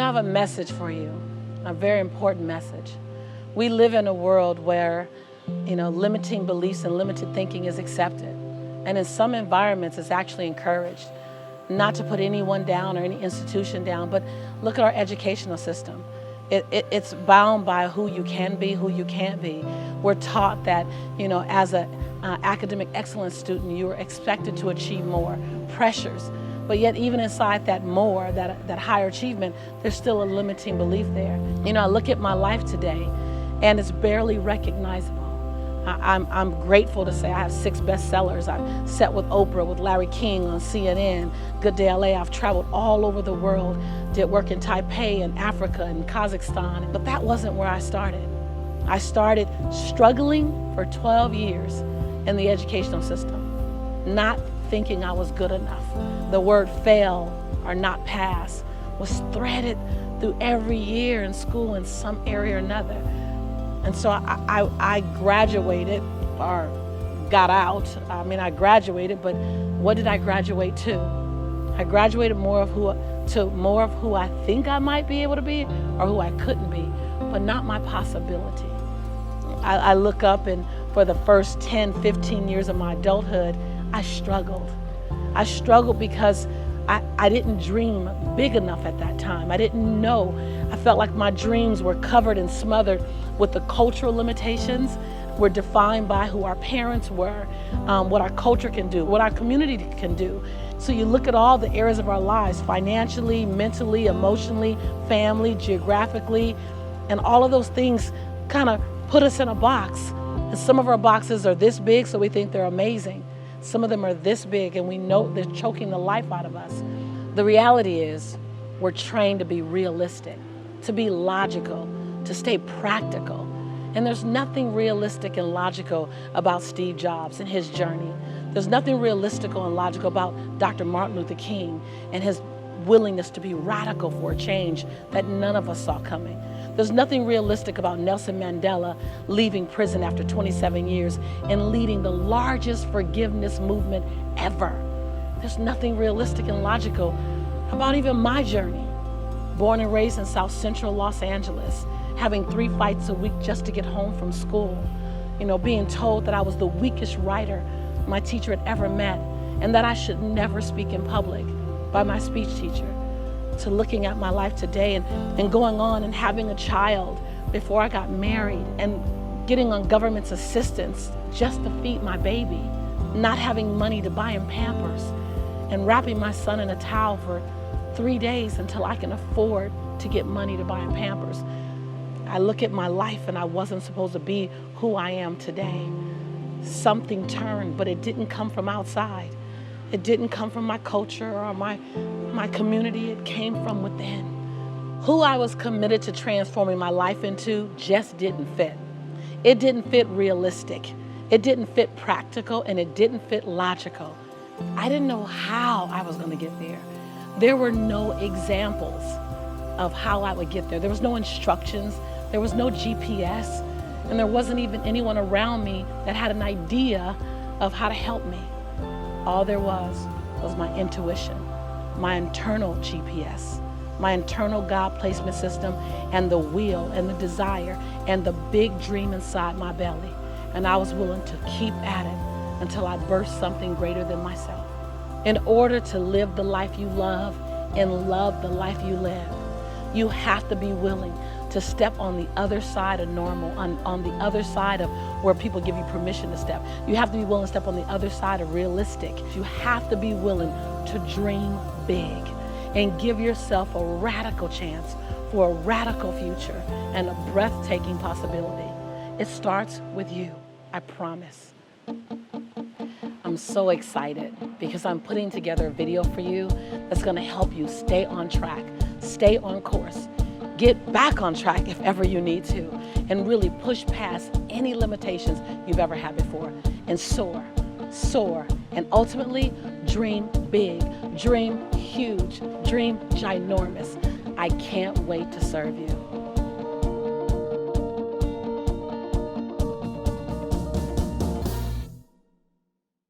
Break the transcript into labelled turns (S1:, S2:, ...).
S1: I have a message for you, a very important message. We live in a world where, limiting beliefs and limited thinking is accepted. And in some environments, it's actually encouraged. Not to put anyone down or any institution down, but look at our educational system. It's bound by who you can be, who you can't be. We're taught that, as an academic excellence student, you are expected to achieve more pressures. But yet even inside that more, that higher achievement, there's still a limiting belief there. I look at my life today and it's barely recognizable. I'm grateful to say I have 6 bestsellers. I've sat with Oprah, with Larry King on CNN, Good Day LA. I've traveled all over the world, did work in Taipei and Africa and Kazakhstan. But that wasn't where I started. I started struggling for 12 years in the educational system, not thinking I was good enough. The word fail or not pass was threaded through every year in school in some area or another. And so I graduated or got out. I graduated, but what did I graduate to? I graduated more of who I think I might be able to be or who I couldn't be, but not my possibility. I look up, and for the first 10, 15 years of my adulthood, I struggled. I struggled because I didn't dream big enough at that time. I didn't know. I felt like my dreams were covered and smothered with the cultural limitations. We're defined by who our parents were, what our culture can do, what our community can do. So you look at all the areas of our lives, financially, mentally, emotionally, family, geographically, and all of those things kind of put us in a box. And some of our boxes are this big, so we think they're amazing. Some of them are this big, and we know they're choking the life out of us. The reality is, we're trained to be realistic, to be logical, to stay practical. And there's nothing realistic and logical about Steve Jobs and his journey. There's nothing realistic and logical about Dr. Martin Luther King and his willingness to be radical for a change that none of us saw coming. There's nothing realistic about Nelson Mandela leaving prison after 27 years and leading the largest forgiveness movement ever. There's nothing realistic and logical about even my journey. Born and raised in South Central Los Angeles, having 3 fights a week just to get home from school, being told that I was the weakest writer my teacher had ever met and that I should never speak in public by my speech teacher, to looking at my life today and going on and having a child before I got married and getting on government's assistance just to feed my baby, not having money to buy him Pampers, and wrapping my son in a towel for 3 days until I can afford to get money to buy him Pampers. I look at my life and I wasn't supposed to be who I am today. Something turned, but it didn't come from outside. It didn't come from my culture or my community. It came from within. Who I was committed to transforming my life into just didn't fit. It didn't fit realistic. It didn't fit practical, and it didn't fit logical. I didn't know how I was going to get there. There were no examples of how I would get there. There was no instructions. There was no GPS. And there wasn't even anyone around me that had an idea of how to help me. All there was my intuition, my internal GPS, my internal God placement system, and the will and the desire and the big dream inside my belly. And I was willing to keep at it until I birthed something greater than myself. In order to live the life you love and love the life you live, you have to be willing to step on the other side of normal, on the other side of where people give you permission to step. You have to be willing to step on the other side of realistic. You have to be willing to dream big and give yourself a radical chance for a radical future and a breathtaking possibility. It starts with you, I promise. I'm so excited because I'm putting together a video for you that's gonna help you stay on track, stay on course, get back on track if ever you need to, and really push past any limitations you've ever had before and soar, and ultimately dream big, dream huge, dream ginormous. I can't wait to serve you.